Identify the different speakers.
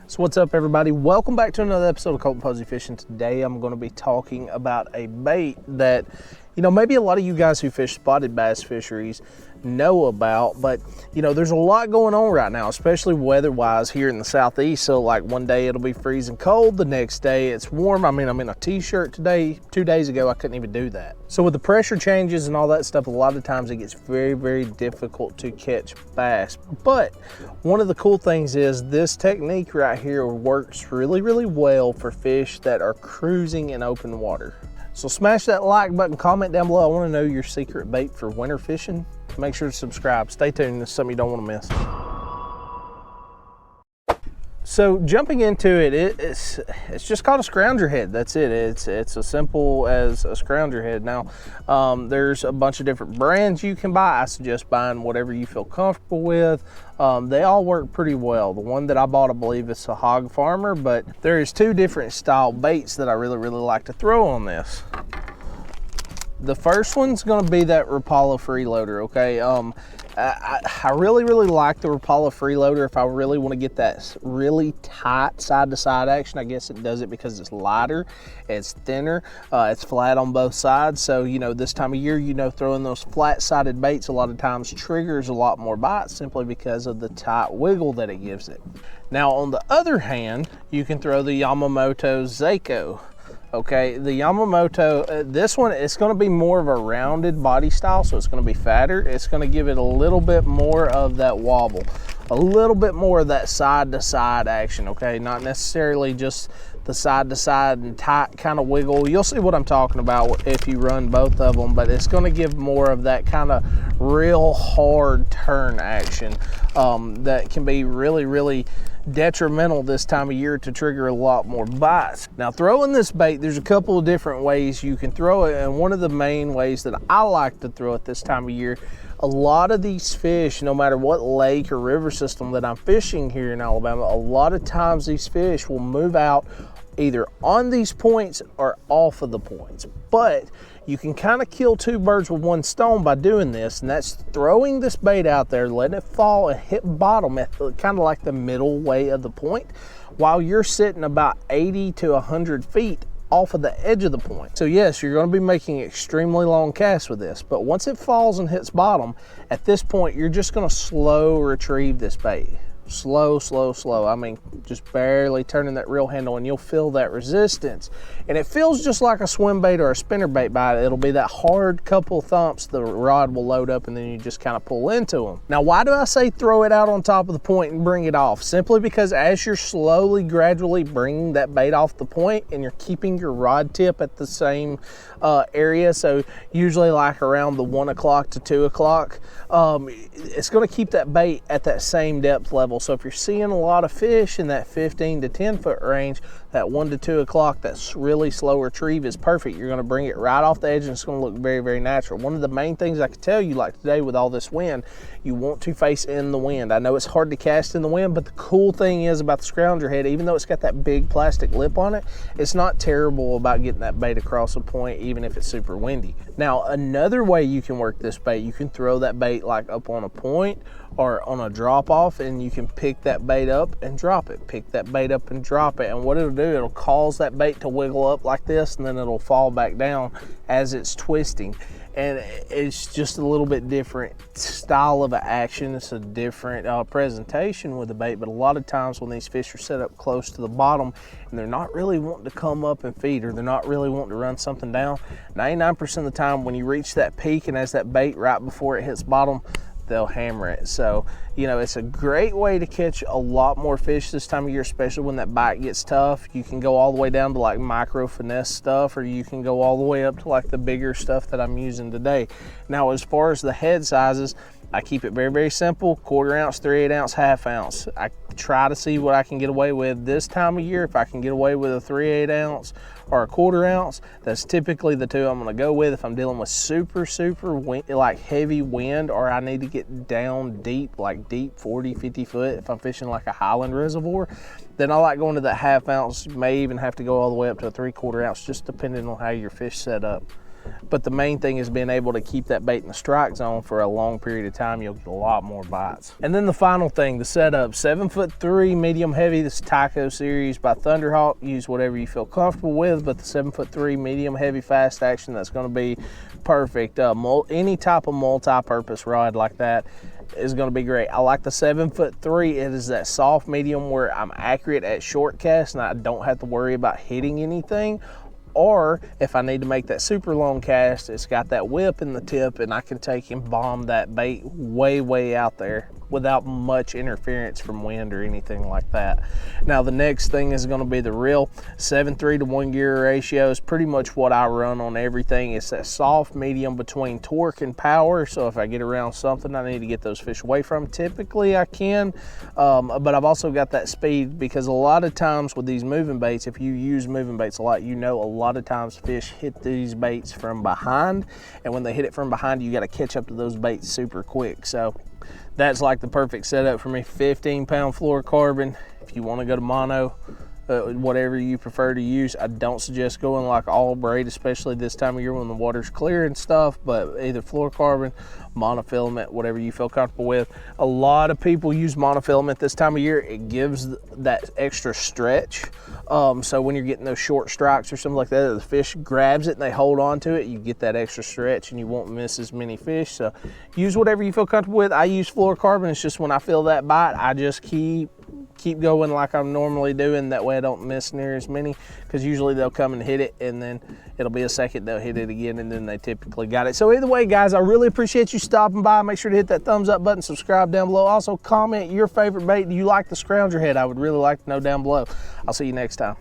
Speaker 1: So what's up, everybody? Welcome back to another episode of Colton Posey Fishing. Today I'm going to be talking about a bait that, maybe a lot of you guys who fish spotted bass fisheries know about, but there's a lot going on right now, especially weather-wise here in the southeast. So like one day it'll be freezing cold, the next day it's warm. I mean, I'm in a t-shirt today. 2 days ago I couldn't even do that. So with the pressure changes and all that stuff, a lot of times it gets very, very difficult to catch bass. But one of the cool things is this technique right here works really, really well for fish that are cruising in open water. So smash that like button, comment down below. I want to know your secret bait for winter fishing. Make sure to subscribe. Stay tuned. This is something you don't want to miss. So jumping into it, it's just called a scrounger head. That's it. It's as simple as a scrounger head. Now, there's a bunch of different brands you can buy. I suggest buying whatever you feel comfortable with. They all work pretty well. The one that I bought, I believe it's a Hog Farmer, but there's two different style baits that I really, really like to throw on this. The first one's gonna be that Rapala freeloader, okay? I really, really like the Rapala freeloader if I really wanna get that really tight side-to-side action. I guess it does it because it's lighter, it's thinner, it's flat on both sides. So, this time of year, throwing those flat-sided baits a lot of times triggers a lot more bites simply because of the tight wiggle that it gives it. Now, on the other hand, you can throw the Yamamoto Seiko. Okay, the Yamamoto, this one, it's going to be more of a rounded body style, so it's going to be fatter. It's going to give it a little bit more of that wobble, a little bit more of that side-to-side action, okay? Not necessarily just the side-to-side and tight kind of wiggle. You'll see what I'm talking about if you run both of them, but it's going to give more of that kind of real hard turn action that can be really, really detrimental this time of year to trigger a lot more bites. Now, throwing this bait, there's a couple of different ways you can throw it, and one of the main ways that I like to throw it this time of year, a lot of these fish, no matter what lake or river system that I'm fishing here in Alabama, a lot of times these fish will move out either on these points or off of the points. But you can kind of kill two birds with one stone by doing this, and that's throwing this bait out there, letting it fall and hit bottom at kind of like the middle way of the point, while you're sitting about 80 to 100 feet off of the edge of the point. So yes, you're going to be making extremely long casts with this, but once it falls and hits bottom, at this point, you're just going to slow retrieve this bait. Slow, slow, slow. I mean, just barely turning that reel handle and you'll feel that resistance. And it feels just like a swim bait or a spinner bait bite. It'll be that hard couple thumps, the rod will load up and then you just kind of pull into them. Now, why do I say throw it out on top of the point and bring it off? Simply because as you're slowly, gradually bringing that bait off the point and you're keeping your rod tip at the same area, so usually like around the 1 o'clock to 2 o'clock, it's going to keep that bait at that same depth level. So if you're seeing a lot of fish in that 15 to 10 foot range, that 1 to 2 o'clock, that's really slow retrieve is perfect. You're going to bring it right off the edge and it's going to look very, very natural. One of the main things I can tell you, like today with all this wind, you want to face in the wind. I know it's hard to cast in the wind, but the cool thing is about the scrounger head, even though it's got that big plastic lip on it, it's not terrible about getting that bait across a point, even if it's super windy. Now, another way you can work this bait, you can throw that bait like up on a point or on a drop off, and you can pick that bait up and drop it, pick that bait up and drop it. And what it'll do, it'll cause that bait to wiggle up like this, and then it'll fall back down as it's twisting. And it's just a little bit different style of action. It's a different presentation with the bait, but a lot of times when these fish are set up close to the bottom and they're not really wanting to come up and feed, or they're not really wanting to run something down, 99% of the time when you reach that peak and as that bait right before it hits bottom, they'll hammer it. So, it's a great way to catch a lot more fish this time of year, especially when that bite gets tough. You can go all the way down to like micro finesse stuff, or you can go all the way up to like the bigger stuff that I'm using today. Now, as far as the head sizes, I keep it very, very simple: 1/4 ounce, 3/8 ounce, 1/2 ounce. I try to see what I can get away with this time of year. If I can get away with a 3/8 ounce or a 1/4 ounce, that's typically the two I'm going to go with. If I'm dealing with super like heavy wind, or I need to get down deep, like deep 40, 50 foot, if I'm fishing like a highland reservoir, then I like going to that 1/2 ounce. You may even have to go all the way up to a 3/4 ounce, just depending on how your fish set up. but the main thing is being able to keep that bait in the strike zone for a long period of time. You'll get a lot more bites. And then the final thing, the setup, 7'3" medium heavy. This is Tyco series by Thunderhawk. Use whatever you feel comfortable with, but the 7'3" medium heavy fast action, that's going to be perfect. Any type of multi-purpose rod like that is going to be great. I like the 7'3". It is that soft medium where I'm accurate at short cast and I don't have to worry about hitting anything. Or if I need to make that super long cast, it's got that whip in the tip and I can take and bomb that bait way out there without much interference from wind or anything like that. Now the next thing is going to be the reel. 7:3 to 1 gear ratio is pretty much what I run on everything. It's that soft medium between torque and power, so if I get around something I need to get those fish away from, typically I can, but I've also got that speed, because a lot of times with these moving baits, if you use moving baits a lot, you know a lot of times fish hit these baits from behind, and when they hit it from behind, you got to catch up to those baits super quick. So that's like the perfect setup for me. 15-pound fluorocarbon. If you want to go to mono, whatever you prefer to use. I don't suggest going like all braid, especially this time of year when the water's clear and stuff, but either fluorocarbon, monofilament, whatever you feel comfortable with. A lot of people use monofilament this time of year. It gives that extra stretch. So when you're getting those short strikes or something like that, the fish grabs it and they hold on to it, you get that extra stretch and you won't miss as many fish. So use whatever you feel comfortable with. I use fluorocarbon. It's just when I feel that bite, I just keep going like I'm normally doing. That way I don't miss near as many, because usually they'll come and hit it and then it'll be a second, they'll hit it again, and then they typically got it. So either way, guys, I really appreciate you stopping by. Make sure to hit that thumbs up button, subscribe down below. Also comment your favorite bait. Do you like the scrounger head? I would really like to know down below. I'll see you next time.